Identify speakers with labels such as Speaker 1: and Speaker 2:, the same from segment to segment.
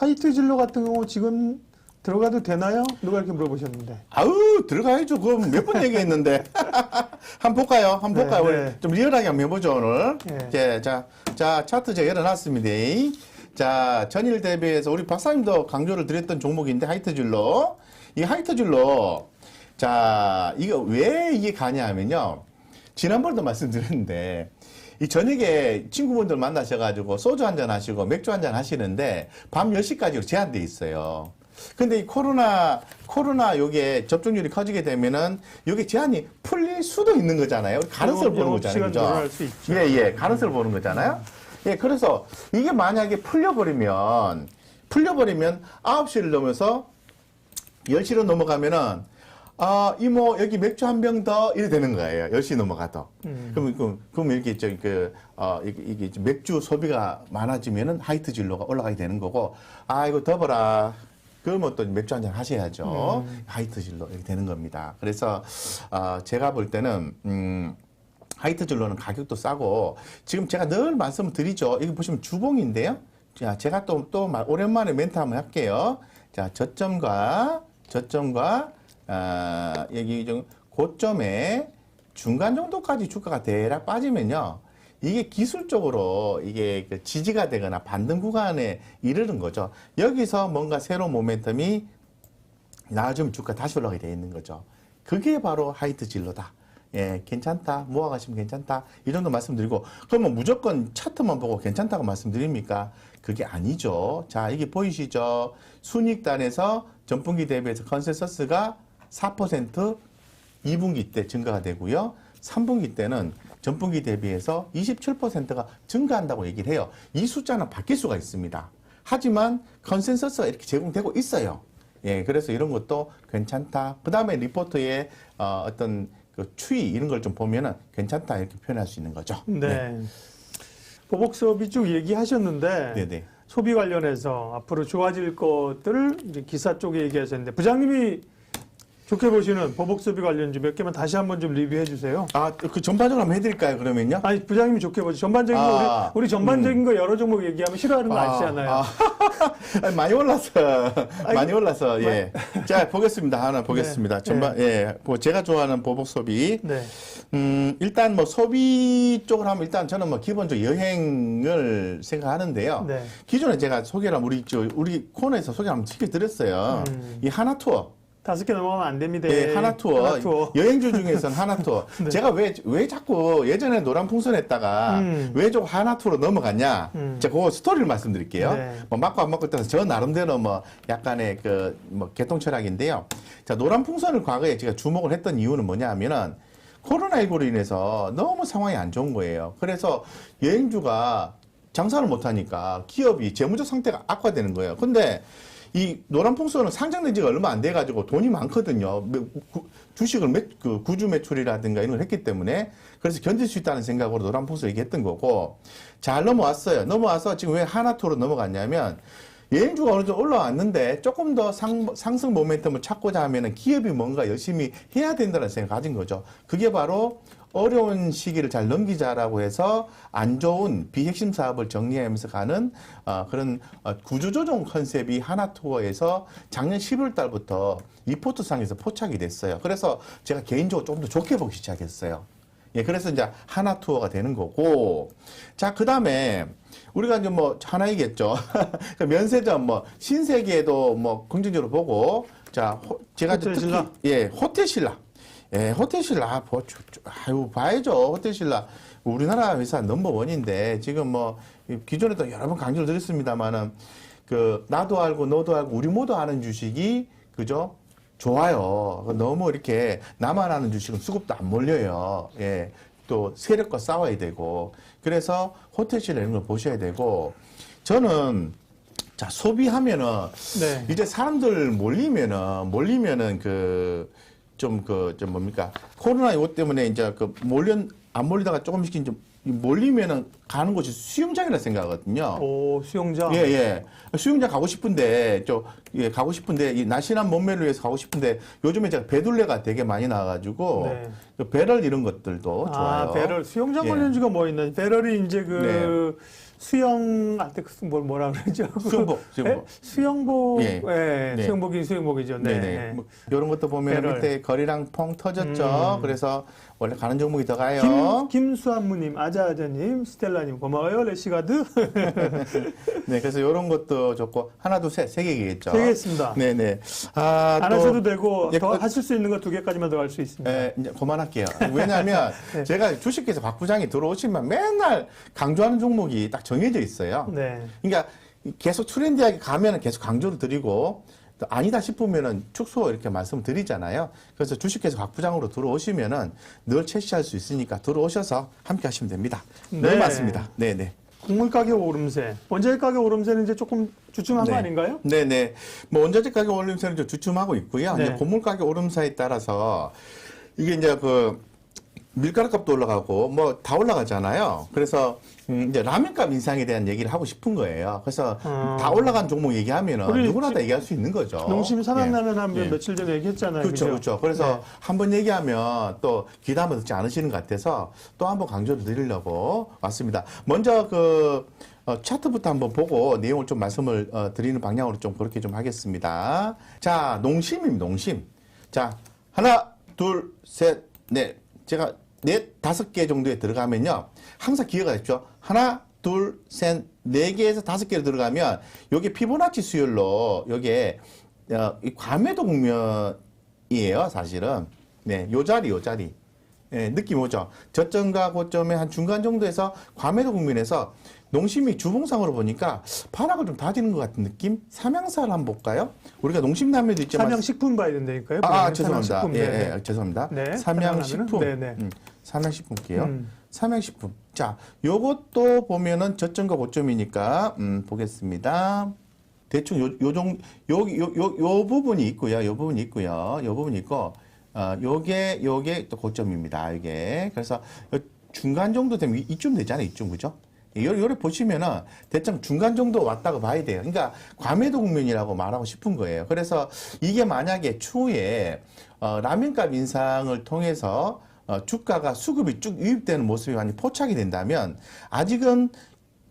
Speaker 1: 화이트 진로 같은 경우 지금 들어가도 되나요? 누가 이렇게 물어보셨는데.
Speaker 2: 아우, 들어가야죠. 그럼 몇 번 얘기했는데. 한번 볼까요? 한번 볼까요?
Speaker 1: 네.
Speaker 2: 우리 좀 리얼하게 한번 해보죠, 오늘.
Speaker 1: 네.
Speaker 2: 자, 차트 제가 열어놨습니다. 자, 전일 대비해서 우리 박사님도 강조를 드렸던 종목인데, 하이트 진로. 이 하이트 진로. 자, 이거 왜 이게 가냐 하면요. 지난번에도 말씀드렸는데, 이 저녁에 친구분들 만나셔가지고 소주 한잔 하시고 맥주 한잔 하시는데 밤 10시까지로 제한돼 있어요. 근데 이 코로나 요게 접종률이 커지게 되면은 요게 제한이 풀릴 수도 있는 거잖아요. 가능성을 보는 거잖아요. 그죠? 예, 가능성을 보는 거잖아요. 예, 그래서 이게 만약에 풀려버리면 9시를 넘어서 10시로 넘어가면은 이모, 여기 맥주 한 병 더, 이래 되는 거예요. 10시 넘어가도. 그럼 이렇게, 이게 맥주 소비가 많아지면은 하이트 진로가 올라가게 되는 거고, 이거 더 봐라. 그러면 또 맥주 한잔 하셔야죠. 하이트 진로, 이렇게 되는 겁니다. 그래서, 제가 볼 때는, 하이트 진로는 가격도 싸고, 지금 제가 늘 말씀을 드리죠. 여기 보시면 주봉인데요. 자, 제가 또 오랜만에 멘트 한번 할게요. 자, 저점과, 여기 좀 고점에 중간 정도까지 주가가 대략 빠지면요. 이게 기술적으로 이게 그 지지가 되거나 반등 구간에 이르는 거죠. 여기서 뭔가 새로운 모멘텀이 나아지면 주가 다시 올라가게 돼 있는 거죠. 그게 바로 하이트 진로다. 예, 괜찮다. 모아가시면 괜찮다. 이 정도 말씀드리고, 그러면 무조건 차트만 보고 괜찮다고 말씀드립니까? 그게 아니죠. 자, 이게 보이시죠? 순이익단에서 전분기 대비해서 컨센서스가 4% 2분기 때 증가가 되고요. 3분기 때는 전분기 대비해서 27%가 증가한다고 얘기를 해요. 이 숫자는 바뀔 수가 있습니다. 하지만 컨센서스가 이렇게 제공되고 있어요. 예, 그래서 이런 것도 괜찮다. 그 다음에 리포트의 어떤 그 추이 이런 걸 좀 보면은 괜찮다 이렇게 표현할 수 있는 거죠.
Speaker 1: 네. 보복 소비 쭉 얘기하셨는데
Speaker 2: 네네.
Speaker 1: 소비 관련해서 앞으로 좋아질 것들을 이제 기사 쪽에 얘기하셨는데 부장님이 좋게 보시는 보복 소비 관련주 몇 개만 다시 한번 좀 리뷰해 주세요.
Speaker 2: 그 전반적으로 한번 해드릴까요, 그러면요?
Speaker 1: 아니, 부장님이 좋게 보죠. 전반적인 거, 우리 전반적인 거 여러 종목 얘기하면 싫어하는 거 아시잖아요.
Speaker 2: 아니, 많이 올라서, 예. 자, 보겠습니다. 하나 보겠습니다.
Speaker 1: 네.
Speaker 2: 제가 좋아하는 보복 소비.
Speaker 1: 네.
Speaker 2: 일단 뭐 소비 쪽으로 하면 일단 저는 뭐 기본적으로 여행을 생각하는데요.
Speaker 1: 네.
Speaker 2: 기존에 제가 소개를 우리 코너에서 소개 한번 시켜드렸어요. 이 하나투어.
Speaker 1: 5개 넘어가면 안 됩니다.
Speaker 2: 네, 하나투어. 여행주 중에서는 하나투어.
Speaker 1: 네.
Speaker 2: 제가 왜 자꾸 예전에 노란풍선 했다가 왜 좀 하나투어로 넘어갔냐. 제가 그 스토리를 말씀드릴게요.
Speaker 1: 네.
Speaker 2: 뭐 맞고 안 맞고 따라서 저 나름대로 뭐 약간의 개통 철학인데요. 자, 노란풍선을 과거에 제가 주목을 했던 이유는 뭐냐 하면은 코로나19로 인해서 너무 상황이 안 좋은 거예요. 그래서 여행주가 장사를 못 하니까 기업이 재무적 상태가 악화되는 거예요. 근데 이 노란풍선은 상장된 지가 얼마 안 돼가지고 돈이 많거든요. 주식을 구주 매출이라든가 이런 걸 했기 때문에 그래서 견딜 수 있다는 생각으로 노란풍선 얘기했던 거고 잘 넘어왔어요. 넘어와서 지금 왜 하나투어로 넘어갔냐면 여행주가 어느 정도 올라왔는데 조금 더 상승 모멘텀을 찾고자 하면은 기업이 뭔가 열심히 해야 된다는 생각을 가진 거죠. 그게 바로 어려운 시기를 잘 넘기자라고 해서 안 좋은 비핵심 사업을 정리하면서 가는 그런 구조조정 컨셉이 하나투어에서 작년 11월 달부터 리포트상에서 포착이 됐어요. 그래서 제가 개인적으로 좀 더 좋게 보기 시작했어요. 예, 그래서 이제 하나투어가 되는 거고. 자, 그 다음에 우리가 이제 뭐 하나이겠죠. 면세점 신세계도 긍정적으로 보고. 자, 제가
Speaker 1: 호텔신라?
Speaker 2: 특히 호텔신라. 예, 호텔신라, 봐야죠. 호텔신라. 우리나라 회사 넘버원인데, 지금 기존에도 여러 번 강조를 드렸습니다만은, 나도 알고, 너도 알고, 우리 모두 아는 주식이, 그죠? 좋아요. 너무 이렇게, 나만 아는 주식은 수급도 안 몰려요. 예. 또, 세력과 싸워야 되고. 그래서, 호텔신라 이런 걸 보셔야 되고, 저는, 자, 소비하면은,
Speaker 1: 네.
Speaker 2: 이제 사람들 몰리면은, 코로나 이것 때문에 이제 안 몰리다가 조금씩 좀 몰리면은 가는 곳이 수영장이라 생각하거든요.
Speaker 1: 오, 수영장?
Speaker 2: 예. 수영장 가고 싶은데, 가고 싶은데, 이 날씬한 몸매를 위해서 가고 싶은데, 요즘에 제가 배둘레가 되게 많이 나와가지고, 배럴 이런 것들도 좋아요.
Speaker 1: 배럴. 수영장 관련주가 뭐 있나? 배럴이 이제 수영 뭐라 그러죠?
Speaker 2: 수영복.
Speaker 1: 수영복.
Speaker 2: 예.
Speaker 1: 예.
Speaker 2: 네.
Speaker 1: 수영복이 수영복이죠. 네.
Speaker 2: 네네. 뭐 이런 것도 보면
Speaker 1: 배럴.
Speaker 2: 밑에 거리랑 펑 터졌죠. 그래서 원래 가는 종목이 더 가요.
Speaker 1: 김수한무님, 아자아자님, 스텔라님 고마워요. 레시가드.
Speaker 2: 네, 그래서 이런 것도 좋고 하나, 둘, 셋, 세 개겠죠.
Speaker 1: 되겠습니다.
Speaker 2: 네네.
Speaker 1: 안
Speaker 2: 또
Speaker 1: 하셔도 되고
Speaker 2: 예,
Speaker 1: 더 하실 수 있는 거 2개까지만 더 할 수 있습니다.
Speaker 2: 이제 그만할게요. 왜냐하면
Speaker 1: 네.
Speaker 2: 제가 주식회사 박 부장이 들어오시면 맨날 강조하는 종목이 딱 정해져 있어요.
Speaker 1: 네.
Speaker 2: 그러니까 계속 트렌디하게 가면은 계속 강조를 드리고 또 아니다 싶으면은 축소 이렇게 말씀을 드리잖아요. 그래서 주식회사 박 부장으로 들어오시면은 늘 채취할 수 있으니까 들어오셔서 함께 하시면 됩니다. 네,
Speaker 1: 네.
Speaker 2: 맞습니다. 네네.
Speaker 1: 곡물 가격 오름세, 원자재 가격 오름세는 이제 조금 주춤한 거 아닌가요?
Speaker 2: 네네. 뭐 원자재 가격 오름세는 좀 주춤하고 있고요.
Speaker 1: 네.
Speaker 2: 이제 곡물 가격 오름세에 따라서 이게 이제 그 밀가루 값도 올라가고 뭐 다 올라가잖아요. 그래서 이제 라면값 인상에 대한 얘기를 하고 싶은 거예요. 그래서 다 올라간 종목 얘기하면은
Speaker 1: 우리
Speaker 2: 누구나 다 얘기할 수 있는 거죠.
Speaker 1: 농심 삼양라면 한번
Speaker 2: 예.
Speaker 1: 며칠 전에 얘기했잖아요.
Speaker 2: 그렇죠,
Speaker 1: 그죠?
Speaker 2: 그렇죠. 그래서
Speaker 1: 네.
Speaker 2: 한번 얘기하면 또 귀담아 듣지 않으시는 것 같아서 또 한번 강조를 드리려고 왔습니다. 먼저 그 차트부터 한번 보고 내용을 좀 말씀을 드리는 방향으로 좀 그렇게 좀 하겠습니다. 자, 농심입니다, 농심. 자, 하나, 둘, 셋, 넷. 제가 넷, 5개 정도에 들어가면요. 항상 기회가 있죠. 하나, 둘, 셋, 4개에서 5개로 들어가면 요게 피보나치 수율로 요게 이 과매도 국면이에요, 사실은. 네, 요 자리. 네, 느낌 오죠? 저점과 고점의 한 중간 정도에서 과매도 국면에서 농심이 주봉상으로 보니까 바닥을 좀 다지는 것 같은 느낌? 삼양사를 한번 볼까요? 우리가 농심라면도 있지만.
Speaker 1: 삼양식품 봐야 된다니까요.
Speaker 2: 죄송합니다.
Speaker 1: 삼양식품.
Speaker 2: 예,
Speaker 1: 네.
Speaker 2: 예, 죄송합니다.
Speaker 1: 네,
Speaker 2: 삼양식품.
Speaker 1: 네네.
Speaker 2: 삼양식품 볼게요.
Speaker 1: 음.
Speaker 2: 삼양식품. 자, 요것도 보면은 저점과 고점이니까, 보겠습니다. 대충 요 부분이 있고요. 요 부분이 있고, 요게 또 고점입니다. 이게. 그래서 요 중간 정도 되면 이쯤 되잖아요. 이쯤, 그죠? 요래 보시면은 대충 중간 정도 왔다고 봐야 돼요. 그러니까 과매도 국면이라고 말하고 싶은 거예요. 그래서 이게 만약에 추후에 라면값 인상을 통해서 주가가 수급이 쭉 유입되는 모습이 많이 포착이 된다면 아직은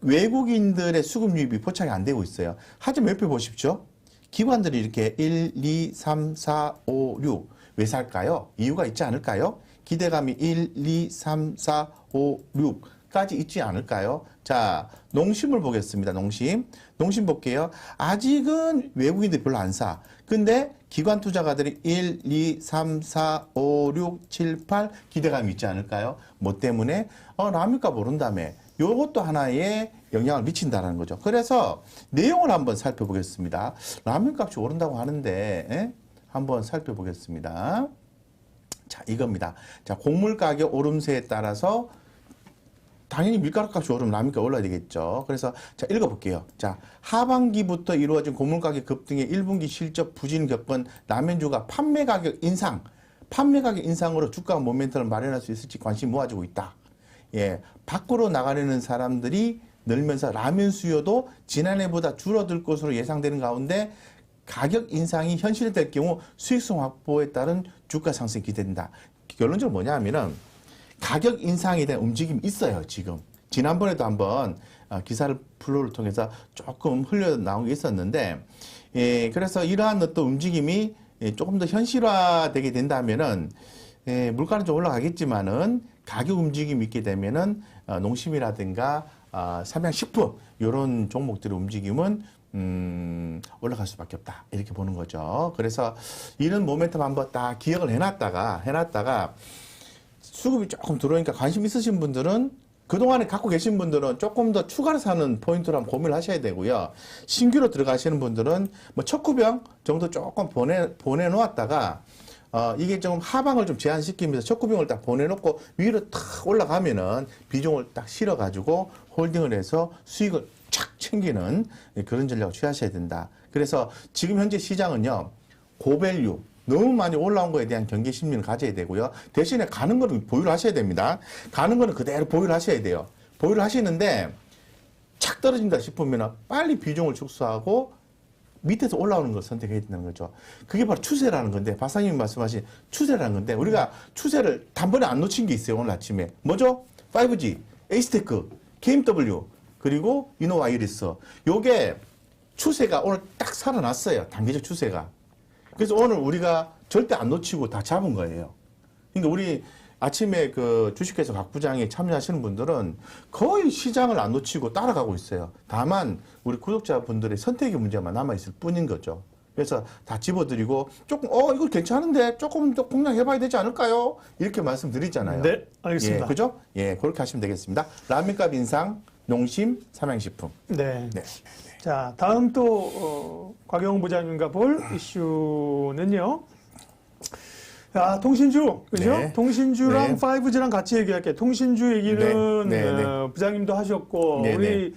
Speaker 2: 외국인들의 수급 유입이 포착이 안 되고 있어요. 하지만 옆에 보십시오. 기관들이 이렇게 1, 2, 3, 4, 5, 6. 왜 살까요? 이유가 있지 않을까요? 기대감이 1, 2, 3, 4, 5, 6까지 있지 않을까요? 자, 농심을 보겠습니다. 농심 볼게요. 아직은 외국인들이 별로 안 사. 근데 기관 투자가들이 1, 2, 3, 4, 5, 6, 7, 8 기대감이 있지 않을까요? 뭐 때문에? 라면값 오른다며. 요것도 하나의 영향을 미친다는 거죠. 그래서 내용을 한번 살펴보겠습니다. 라면값이 오른다고 하는데 한번 살펴보겠습니다. 자, 이겁니다. 자, 곡물 가격 오름세에 따라서 당연히 밀가루 값이 오르면 라면값 올라야 되겠죠. 그래서 자, 읽어볼게요. 자, 하반기부터 이루어진 곡물 가격 급등의 1분기 실적 부진을 겪은 라면주가 판매 가격 인상으로 주가 모멘텀을 마련할 수 있을지 관심이 모아지고 있다. 예, 밖으로 나가려는 사람들이 늘면서 라면 수요도 지난해보다 줄어들 것으로 예상되는 가운데 가격 인상이 현실될 경우 수익성 확보에 따른 주가 상승이 기대된다. 결론적으로 뭐냐 하면은 가격 인상에 대한 움직임이 있어요, 지금. 지난번에도 한번 기사를 플로우를 통해서 조금 흘러나온 게 있었는데, 예, 그래서 이러한 어떤 움직임이 조금 더 현실화되게 된다면은, 물가는 좀 올라가겠지만은 가격 움직임이 있게 되면은 농심이라든가 삼양식품 이런 종목들의 움직임은 올라갈 수밖에 없다 이렇게 보는 거죠. 그래서 이런 모멘텀 한번 딱 기억을 해놨다가 수급이 조금 들어오니까 관심 있으신 분들은 그동안에 갖고 계신 분들은 조금 더 추가로 사는 포인트로 한번 고민을 하셔야 되고요. 신규로 들어가시는 분들은 뭐 첫 구병 정도 조금 보내놓았다가 이게 좀 하방을 좀 제한시키면서 첫 구병을 딱 보내놓고 위로 탁 올라가면은 비중을 딱 실어가지고 홀딩을 해서 수익을 착 챙기는 그런 전략을 취하셔야 된다. 그래서 지금 현재 시장은요, 고밸류, 너무 많이 올라온 거에 대한 경계 심리를 가져야 되고요. 대신에 가는 거는 보유를 하셔야 됩니다. 가는 거는 그대로 보유를 하셔야 돼요. 보유를 하시는데 착 떨어진다 싶으면 빨리 비중을 축소하고 밑에서 올라오는 걸 선택해야 된다는 거죠. 그게 바로 추세라는 건데, 박사님이 말씀하신 추세라는 건데, 우리가 추세를 단번에 안 놓친 게 있어요, 오늘 아침에. 뭐죠? 5G, 에이스테크, KMW, 그리고 이노와이리스. 요게 추세가 오늘 딱 살아났어요. 단기적 추세가. 그래서 오늘 우리가 절대 안 놓치고 다 잡은 거예요. 그러니까 우리 아침에 그 주식회사 각 부장에 참여하시는 분들은 거의 시장을 안 놓치고 따라가고 있어요. 다만 우리 구독자분들의 선택의 문제만 남아있을 뿐인 거죠. 그래서 다 집어드리고 조금 이거 괜찮은데 조금 더 공략해봐야 되지 않을까요? 이렇게 말씀드리잖아요.
Speaker 1: 네, 알겠습니다.
Speaker 2: 예, 그죠? 예, 그렇게 하시면 되겠습니다. 라면값 인상, 농심, 삼양식품.
Speaker 1: 네.
Speaker 2: 네.
Speaker 1: 자, 다음 또 곽영 부장님과 볼 이슈는요. 통신주, 그죠?
Speaker 2: 네.
Speaker 1: 통신주랑
Speaker 2: 네.
Speaker 1: 5G랑 같이 얘기할게요. 통신주 얘기는
Speaker 2: 네. 네.
Speaker 1: 부장님도 하셨고,
Speaker 2: 네.
Speaker 1: 우리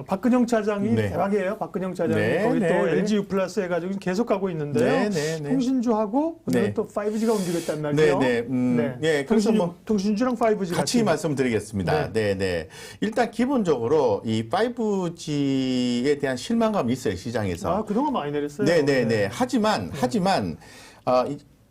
Speaker 1: 박근영 차장이
Speaker 2: 네.
Speaker 1: 대박이에요. 박근영 차장이
Speaker 2: 네.
Speaker 1: 거기
Speaker 2: 네.
Speaker 1: 또
Speaker 2: 네.
Speaker 1: LG U 플러스 해가지고 계속 가고 있는데요.
Speaker 2: 네. 네. 네.
Speaker 1: 통신주하고 오늘은
Speaker 2: 네.
Speaker 1: 또 5G가 움직였단 말이에요.
Speaker 2: 네. 예, 그래서
Speaker 1: 통신주랑 5G
Speaker 2: 같이 말씀드리겠습니다. 네. 일단 기본적으로 이 5G에 대한 실망감이 있어요, 시장에서.
Speaker 1: 그동안 많이 내렸어요.
Speaker 2: 네. 하지만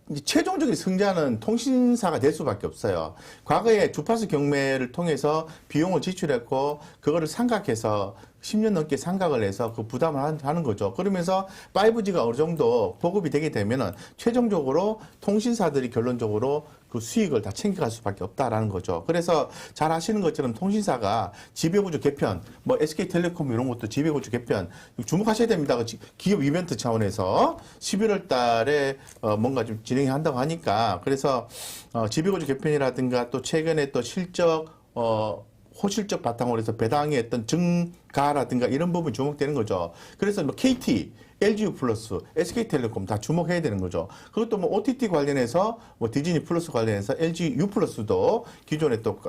Speaker 2: 이제 최종적인 승자는 통신사가 될 수밖에 없어요. 과거에 주파수 경매를 통해서 비용을 지출했고 그거를 상각해서 10년 넘게 상각을 해서 그 부담을 하는 거죠. 그러면서 5G가 어느 정도 보급이 되게 되면은 최종적으로 통신사들이 결론적으로 그 수익을 다 챙겨갈 수밖에 없다라는 거죠. 그래서 잘 아시는 것처럼 통신사가 지배구조 개편, 뭐 SK텔레콤 이런 것도 지배구조 개편 주목하셔야 됩니다. 기업 이벤트 차원에서 11월 달에 뭔가 좀 진행을 한다고 하니까 그래서 지배구조 개편이라든가 또 최근에 또 실적 호실적 바탕으로 해서 배당의 어떤 증가라든가 이런 부분이 주목되는 거죠. 그래서 뭐 KT, LGU 플러스, SK텔레콤 다 주목해야 되는 거죠. 그것도 뭐 OTT 관련해서 뭐 디즈니 플러스 관련해서 LGU 플러스도 기존에 또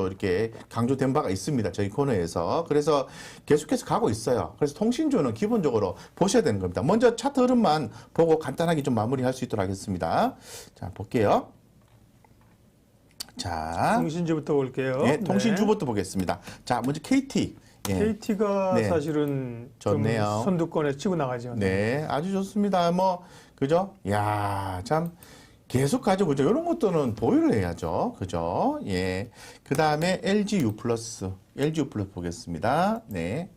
Speaker 2: 이렇게 강조된 바가 있습니다. 저희 코너에서. 그래서 계속해서 가고 있어요. 그래서 통신주는 기본적으로 보셔야 되는 겁니다. 먼저 차트 흐름만 보고 간단하게 좀 마무리할 수 있도록 하겠습니다. 자, 볼게요. 자,
Speaker 1: 통신주부터 볼게요.
Speaker 2: 네, 통신주부터 보겠습니다. 자, 먼저 KT. 예.
Speaker 1: KT가
Speaker 2: 네.
Speaker 1: 사실은 좀
Speaker 2: 좋네요.
Speaker 1: 선두권에 치고 나가죠.
Speaker 2: 네, 아주 좋습니다. 뭐, 그죠? 야, 참, 계속 가죠. 그죠? 이런 것들은 보유를 해야죠. 그죠? 예. 그 다음에 LGU 플러스. LGU 플러스 보겠습니다. 네.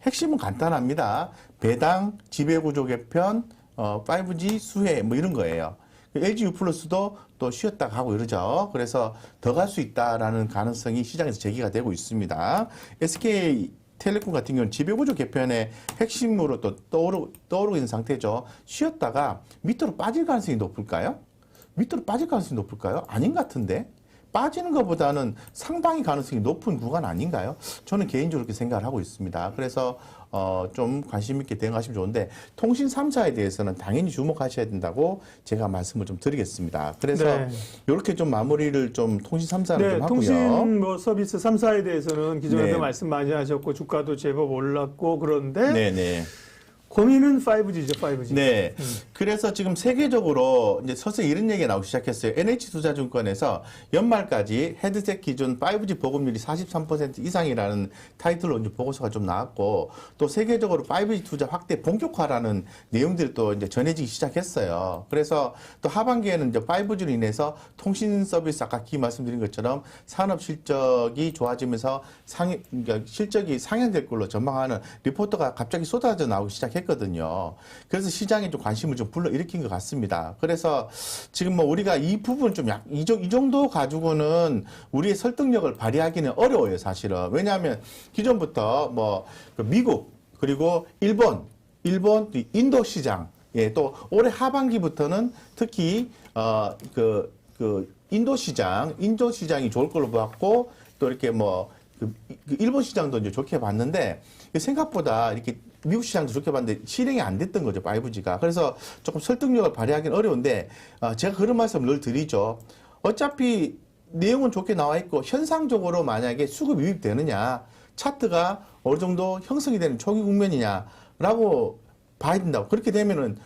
Speaker 2: 핵심은 간단합니다. 배당, 지배구조 개편, 5G 수혜, 뭐 이런 거예요. LGU 플러스도 또 쉬었다가 하고 이러죠. 그래서 더 갈 수 있다라는 가능성이 시장에서 제기가 되고 있습니다. SK텔레콤 같은 경우는 지배구조 개편의 핵심으로 또 떠오르고 있는 상태죠. 쉬었다가 밑으로 빠질 가능성이 높을까요? 밑으로 빠질 가능성이 높을까요? 아닌 것 같은데. 빠지는 것보다는 상당히 가능성이 높은 구간 아닌가요? 저는 개인적으로 그렇게 생각을 하고 있습니다. 그래서 좀 관심 있게 대응하시면 좋은데 통신 3사에 대해서는 당연히 주목하셔야 된다고 제가 말씀을 좀 드리겠습니다. 그래서
Speaker 1: 네.
Speaker 2: 이렇게 좀 마무리를 좀 통신 3사는
Speaker 1: 네,
Speaker 2: 좀 하고요.
Speaker 1: 통신 뭐 서비스 3사에 대해서는 기존에도
Speaker 2: 네.
Speaker 1: 말씀 많이 하셨고 주가도 제법 올랐고 그런데
Speaker 2: 네네.
Speaker 1: 고민은 5G죠, 5G.
Speaker 2: 네. 그래서 지금 세계적으로 이제 서서히 이런 얘기가 나오기 시작했어요. NH투자증권에서 연말까지 헤드셋 기준 5G 보급률이 43% 이상이라는 타이틀로 이제 보고서가 좀 나왔고 또 세계적으로 5G 투자 확대 본격화라는 내용들이 또 이제 전해지기 시작했어요. 그래서 또 하반기에는 이제 5G로 인해서 통신 서비스 아까 말씀드린 것처럼 산업 실적이 좋아지면서 그러니까 실적이 상향될 걸로 전망하는 리포트가 갑자기 쏟아져 나오기 시작했거든요. 그래서 시장에 좀 관심을 좀 불러일으킨 것 같습니다. 그래서 지금 뭐 우리가 이 부분 좀 이 정도 가지고는 우리의 설득력을 발휘하기는 어려워요, 사실은. 왜냐하면 기존부터 뭐 미국 그리고 일본, 인도 시장, 예, 또 올해 하반기부터는 특히 인도 시장이 좋을 걸로 보았고 또 이렇게 뭐 일본 시장도 이제 좋게 봤는데 생각보다 이렇게 미국 시장도 좋게 봤는데 실행이 안 됐던 거죠, 5G가. 그래서 조금 설득력을 발휘하기는 어려운데 제가 그런 말씀을 늘 드리죠. 어차피 내용은 좋게 나와 있고 현상적으로 만약에 수급 유입되느냐, 차트가 어느 정도 형성이 되는 초기 국면이냐라고 봐야 된다고. 그렇게 되면은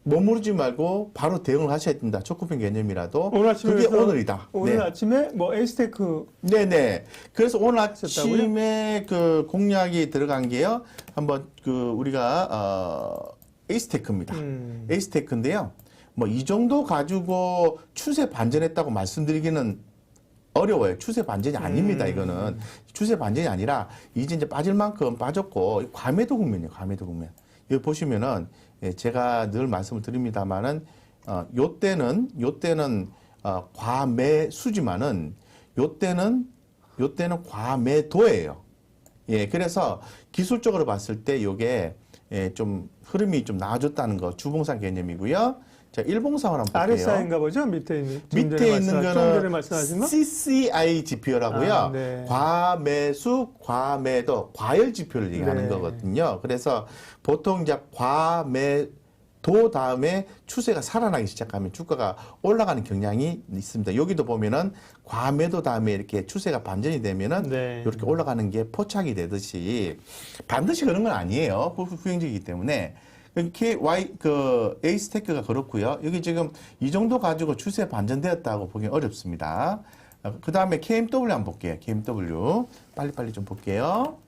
Speaker 2: 머무르지 말고 바로 대응을 하셔야 된다. 초코펜 개념이라도.
Speaker 1: 오늘 아침에
Speaker 2: 그게 오늘이다.
Speaker 1: 오늘
Speaker 2: 네.
Speaker 1: 아침에 뭐 에이스테크
Speaker 2: 네네. 그래서 오늘
Speaker 1: 하셨다고요?
Speaker 2: 아침에 그 공략이 들어간 게요. 한번 우리가 에이스테크입니다. 에이스테크인데요. 뭐 이 정도 가지고 추세 반전했다고 말씀드리기는 어려워요. 추세 반전이 아닙니다. 이거는 추세 반전이 아니라 이제 빠질 만큼 빠졌고 과매도 국면이에요. 과매도 국면. 여기 보시면은 제가 늘 말씀을 드립니다만은 요때는 과매수지만은 요때는 과매도예요. 예, 그래서 기술적으로 봤을 때 요게 좀 흐름이 좀 나아졌다는 거 주봉상 개념이고요. 자, 일봉상을 한번 볼게요.
Speaker 1: RSI인가 보죠? 밑에 있는
Speaker 2: 밑에 있는
Speaker 1: 좀 전에 말씀하신 거?
Speaker 2: CCI 지표라고요.
Speaker 1: 아, 네.
Speaker 2: 과매수, 과매도, 과열 지표를 얘기하는
Speaker 1: 네.
Speaker 2: 거거든요. 그래서 보통 이제 과매도 다음에 추세가 살아나기 시작하면 주가가 올라가는 경향이 있습니다. 여기도 보면은 과매도 다음에 이렇게 추세가 반전이 되면은
Speaker 1: 네.
Speaker 2: 이렇게 올라가는 게 포착이 되듯이 반드시 그런 건 아니에요. 후행적이기 때문에. 에이스테크가 그렇고요. 여기 지금 이 정도 가지고 추세 반전되었다고 보기 어렵습니다. 그 다음에 KMW 한번 볼게요. KMW 빨리빨리 좀 볼게요.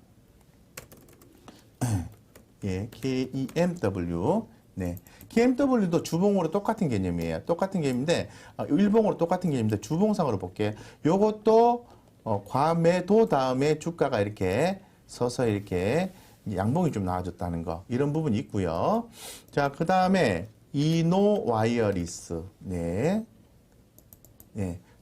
Speaker 2: 예, KEMW. 네, KMW도 주봉으로 똑같은 개념이에요. 똑같은 개념인데 일봉으로 똑같은 개념인데 주봉상으로 볼게요. 요것도 과매도 다음에 주가가 이렇게 서서 이렇게 양봉이 좀 나아졌다는 거 이런 부분이 있고요. 자, 그 다음에 이노와이어리스 네,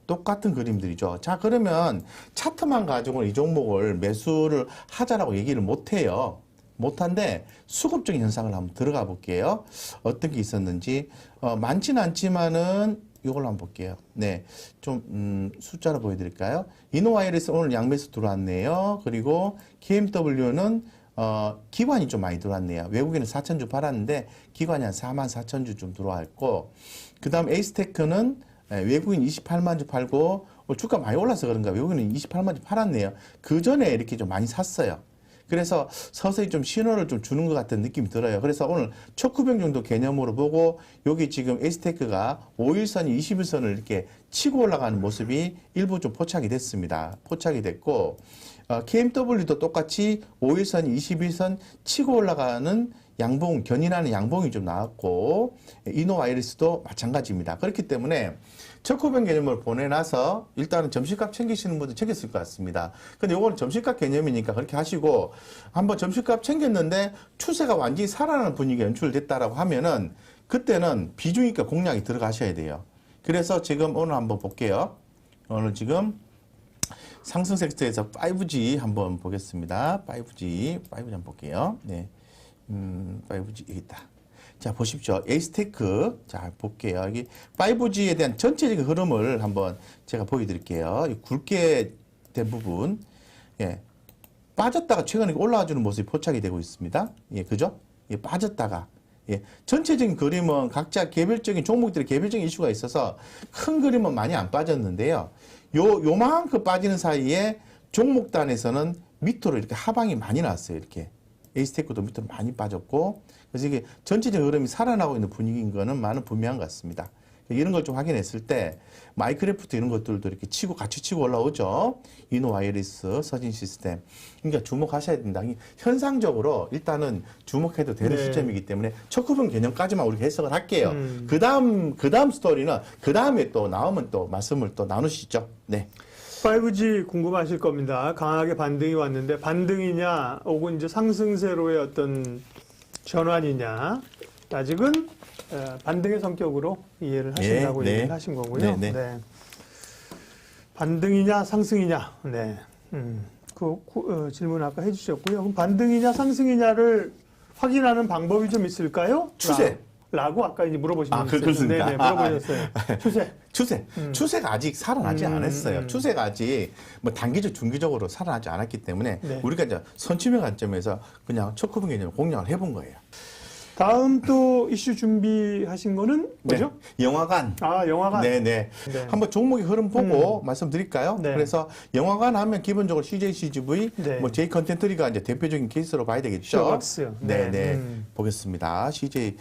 Speaker 2: 똑같은 그림들이죠. 자, 그러면 차트만 가지고 이 종목을 매수를 하자라고 얘기를 못해요. 못한데 수급적인 현상을 한번 들어가 볼게요. 어떤 게 있었는지 많지는 않지만은 이걸로 한번 볼게요. 네, 좀 숫자로 보여드릴까요? 이노와이어리스 오늘 양매수 들어왔네요. 그리고 KMW는 기관이 좀 많이 들어왔네요. 외국인은 4,000주 팔았는데 기관이 한 44,000주 좀 들어왔고, 그 다음 에이스테크는 외국인 28만 주 팔고 주가 많이 올라서 그런가 외국인은 28만 주 팔았네요. 그 전에 이렇게 좀 많이 샀어요. 그래서 서서히 좀 신호를 좀 주는 것 같은 느낌이 들어요. 그래서 오늘 척후병 정도 개념으로 보고 여기 지금 에이스테크가 5일선이 21선을 이렇게 치고 올라가는 모습이 일부 좀 포착이 됐습니다. 포착이 됐고 KMW도 똑같이 5일선, 21선 치고 올라가는 양봉, 견인하는 양봉이 좀 나왔고 이노와이리스도 마찬가지입니다. 그렇기 때문에 척후병 개념을 보내놔서 일단은 점심값 챙기시는 분들 챙겼을 것 같습니다. 근데 요거는 점심값 개념이니까 그렇게 하시고 한번 점심값 챙겼는데 추세가 완전히 살아나는 분위기가 연출됐다라고 하면은 그때는 비중이니까 공략이 들어가셔야 돼요. 그래서 지금 오늘 한번 볼게요. 오늘 지금 상승 섹터에서 5G 한번 보겠습니다. 5G 한번 볼게요. 네. 5G 여기 있다. 자, 보십시오. 에이스테크. 자, 볼게요. 여기 5G에 대한 전체적인 흐름을 한번 제가 보여드릴게요. 이 굵게 된 부분. 예. 빠졌다가 최근에 올라와주는 모습이 포착이 되고 있습니다. 예, 그죠? 예, 빠졌다가. 예. 전체적인 그림은 각자 개별적인 종목들의 개별적인 이슈가 있어서 큰 그림은 많이 안 빠졌는데요. 요만큼 빠지는 사이에 종목단에서는 밑으로 이렇게 하방이 많이 나왔어요. 이렇게. 에이스테크도 밑으로 많이 빠졌고, 그래서 이게 전체적 흐름이 살아나고 있는 분위기인 거는 많은 분명한 것 같습니다. 이런 걸 좀 확인했을 때, 마이크래프트 이런 것들도 이렇게 같이 치고 올라오죠. 이노와이어리스, 서진 시스템. 그러니까 주목하셔야 된다. 현상적으로 일단은 주목해도 되는
Speaker 1: 네.
Speaker 2: 시점이기 때문에 척후병 개념까지만 우리가 해석을 할게요. 그 다음 스토리는 그 다음에 또 나오면 또 말씀을 또 나누시죠. 네.
Speaker 1: 5G 궁금하실 겁니다. 강하게 반등이 왔는데 반등이냐 혹은 이제 상승세로의 어떤 전환이냐 아직은 반등의 성격으로 이해를 하신다고
Speaker 2: 네,
Speaker 1: 얘기를
Speaker 2: 네.
Speaker 1: 하신 거고요.
Speaker 2: 네, 네.
Speaker 1: 네. 반등이냐 상승이냐 네. 질문 아까 해주셨고요. 그럼 반등이냐 상승이냐를 확인하는 방법이 좀 있을까요?
Speaker 2: 추세.
Speaker 1: 라고 아까 이제 물어보신 분
Speaker 2: 그렇습니까?
Speaker 1: 네, 물어보셨어요. 추세.
Speaker 2: 추세가 아직 살아나지 않았어요. 추세가 아직 뭐 단기적, 중기적으로 살아나지 않았기 때문에
Speaker 1: 네.
Speaker 2: 우리가 이제 선취명 관점에서 그냥 척후병 개념을 공략을 해본 거예요.
Speaker 1: 다음 또 이슈 준비하신 거는 뭐죠?
Speaker 2: 네. 영화관.
Speaker 1: 아, 영화관.
Speaker 2: 네네.
Speaker 1: 네.
Speaker 2: 한번 종목의 흐름 보고 말씀드릴까요?
Speaker 1: 네.
Speaker 2: 그래서 영화관 하면 기본적으로 CJ, CGV,
Speaker 1: 네.
Speaker 2: 뭐 J 컨텐트리가 이제 대표적인 케이스로 봐야 되겠죠.
Speaker 1: 쇼박스.
Speaker 2: 네네.
Speaker 1: 네.
Speaker 2: 보겠습니다. CJ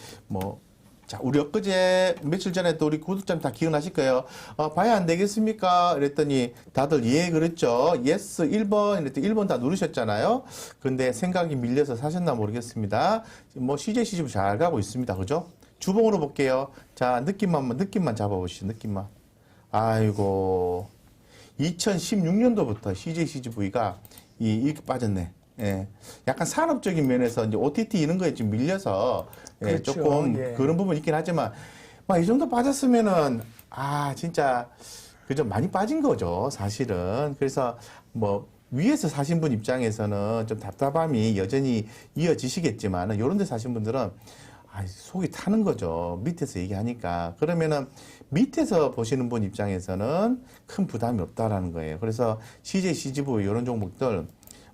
Speaker 2: 자, 우리 엊그제 며칠 전에 또 우리 구독자님 다 기억나실 거예요. 봐야 안 되겠습니까? 그랬더니 다들 예, 그랬죠. 예스 1번, 이랬더니 1번 다 누르셨잖아요. 근데 생각이 밀려서 사셨나 모르겠습니다. 뭐 CJ, CGV 잘 가고 있습니다. 그죠? 주봉으로 볼게요. 자, 느낌만 잡아보시죠. 느낌만. 아이고. 2016년도부터 CJ CGV가 이렇게 빠졌네. 예. 약간 산업적인 면에서 이제 OTT 이런 거에 좀 밀려서 예,
Speaker 1: 그렇죠.
Speaker 2: 조금
Speaker 1: 예.
Speaker 2: 그런 부분이 있긴 하지만 막 이 정도 빠졌으면은 진짜 그죠 많이 빠진 거죠 사실은. 그래서 뭐 위에서 사신 분 입장에서는 좀 답답함이 여전히 이어지시겠지만 이런 데 사신 분들은 속이 타는 거죠. 밑에서 얘기하니까. 그러면은 밑에서 보시는 분 입장에서는 큰 부담이 없다라는 거예요. 그래서 CJ, CGV 이런 종목들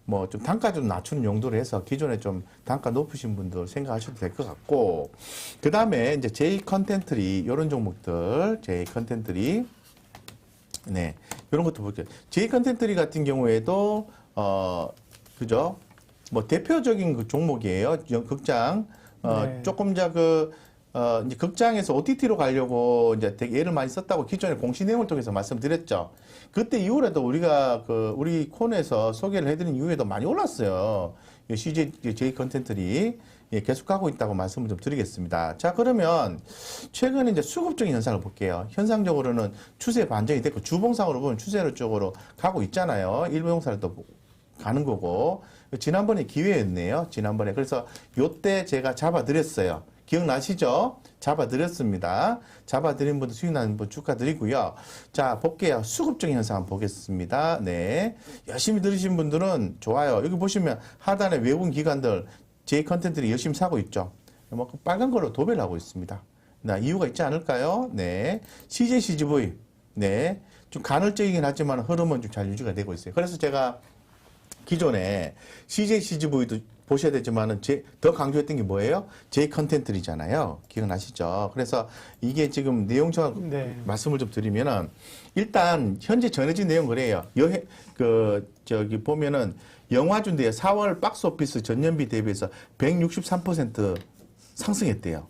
Speaker 2: 뭐 좀 단가 좀 낮추는 용도로 해서 기존에 좀 단가 높으신 분들 생각하셔도 될 것 같고, 그 다음에 이제 J 컨텐트리 이런 종목들, J 컨텐트리 네 이런 것도 볼게요. J 컨텐트리 같은 경우에도 그죠? 뭐 대표적인 그 종목이에요. 극장
Speaker 1: 네.
Speaker 2: 조금 이제 극장에서 OTT로 가려고 이제 되게 애를 많이 썼다고 기존에 공시 내용을 통해서 말씀드렸죠. 그때 이후에도 우리가 우리 코너에서 소개를 해드린 이후에도 많이 올랐어요. CJ J 컨텐츠들이 계속 가고 있다고 말씀을 좀 드리겠습니다. 자, 그러면 최근에 이제 수급적인 현상을 볼게요. 현상적으로는 추세 반전이 됐고 주봉상으로 보면 추세로 쪽으로 가고 있잖아요. 일부용사를 또 가는 거고 지난번에 기회였네요. 지난번에 그래서 요때 제가 잡아드렸어요. 기억나시죠? 잡아드렸습니다. 잡아드린 분들 수익 나는 분 축하드리고요. 자, 볼게요. 수급적인 현상 한번 보겠습니다. 네. 열심히 들으신 분들은 좋아요. 여기 보시면 하단에 외국인 기관들 J 컨텐츠들이 열심히 사고 있죠. 뭐 빨간 걸로 도배를 하고 있습니다. 이유가 있지 않을까요? 네. CJ CGV. 네. 좀 간헐적이긴 하지만 흐름은 좀 잘 유지가 되고 있어요. 그래서 제가 기존에 CJ CGV도 보셔야 되지만은 더 강조했던 게 뭐예요? J 컨텐츠이잖아요. 기억나시죠? 그래서 이게 지금 내용 정확
Speaker 1: 네.
Speaker 2: 말씀을 좀 드리면은 일단 현재 전해진 내용 그래요. 저기 보면은 영화주인데요. 4월 박스오피스 전년비 대비해서 163% 상승했대요.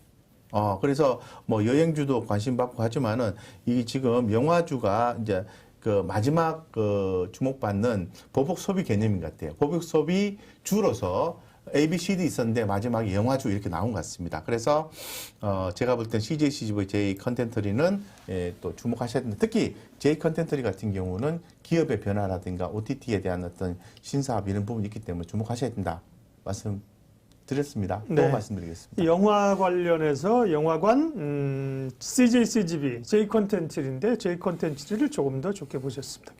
Speaker 2: 그래서 뭐 여행주도 관심 받고 하지만은 이게 지금 영화주가 이제 마지막 주목받는 보복 소비 개념인 것 같아요. 보복 소비 주로서 A, B, C, D 있었는데 마지막에 영화주 이렇게 나온 것 같습니다. 그래서 제가 볼 땐 CJ, CGV, J 컨텐츠리는 또 주목하셔야 된다. 특히 J 컨텐츠리 같은 경우는 기업의 변화라든가 OTT에 대한 어떤 신사업 이런 부분이 있기 때문에 주목하셔야 된다. 말씀드렸습니다. 또
Speaker 1: 네.
Speaker 2: 말씀드리겠습니다.
Speaker 1: 영화 관련해서 영화관 CJ CGV J 컨텐츠인데 J 컨텐츠를 조금 더 좋게 보셨습니다.